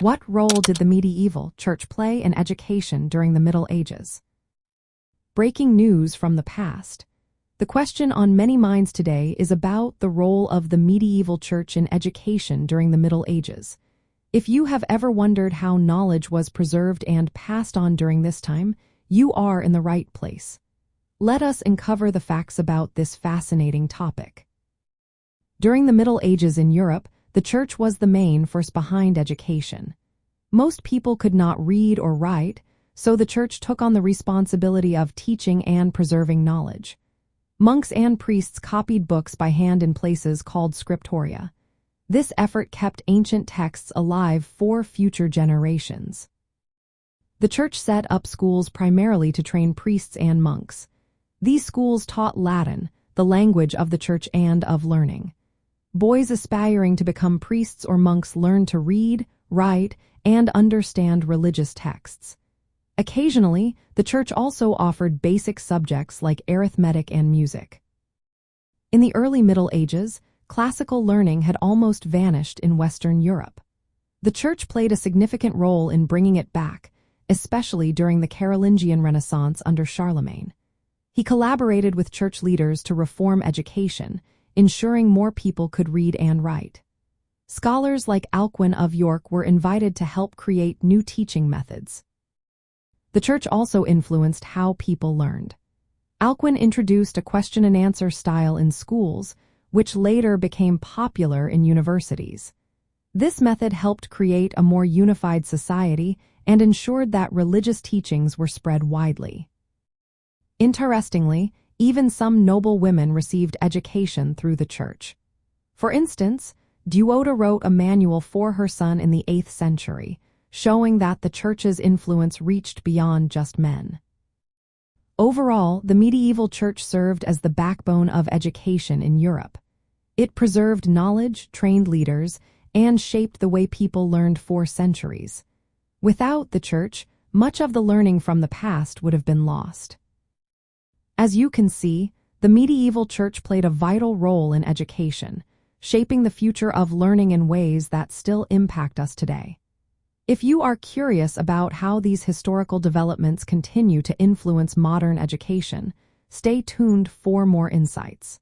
What role did the medieval church play in education during the Middle Ages? Breaking news from the past. The question on many minds today is about the role of the medieval church in education during the Middle Ages. If you have ever wondered how knowledge was preserved and passed on during this time, you are in the right place. Let us uncover the facts about this fascinating topic. During the Middle Ages in Europe, the church was the main force behind education. Most people could not read or write, so the church took on the responsibility of teaching and preserving knowledge. Monks and priests copied books by hand in places called scriptoria. This effort kept ancient texts alive for future generations. The church set up schools primarily to train priests and monks. These schools taught Latin, the language of the church and of learning. Boys aspiring to become priests or monks learned to read, write, and understand religious texts. Occasionally, the church also offered basic subjects like arithmetic and music. In the early Middle Ages, classical learning had almost vanished in Western Europe. The church played a significant role in bringing it back, especially during the Carolingian Renaissance under Charlemagne. He collaborated with church leaders to reform education, ensuring more people could read and write. Scholars like Alcuin of York were invited to help create new teaching methods. The church also influenced how people learned. Alcuin introduced a question-and-answer style in schools, which later became popular in universities. This method helped create a more unified society and ensured that religious teachings were spread widely. Interestingly, even some noble women received education through the church. For instance, Duoda wrote a manual for her son in the 8th century, showing that the church's influence reached beyond just men. Overall, the medieval church served as the backbone of education in Europe. It preserved knowledge, trained leaders, and shaped the way people learned for centuries. Without the church, much of the learning from the past would have been lost. As you can see, the medieval church played a vital role in education, shaping the future of learning in ways that still impact us today. If you are curious about how these historical developments continue to influence modern education, stay tuned for more insights.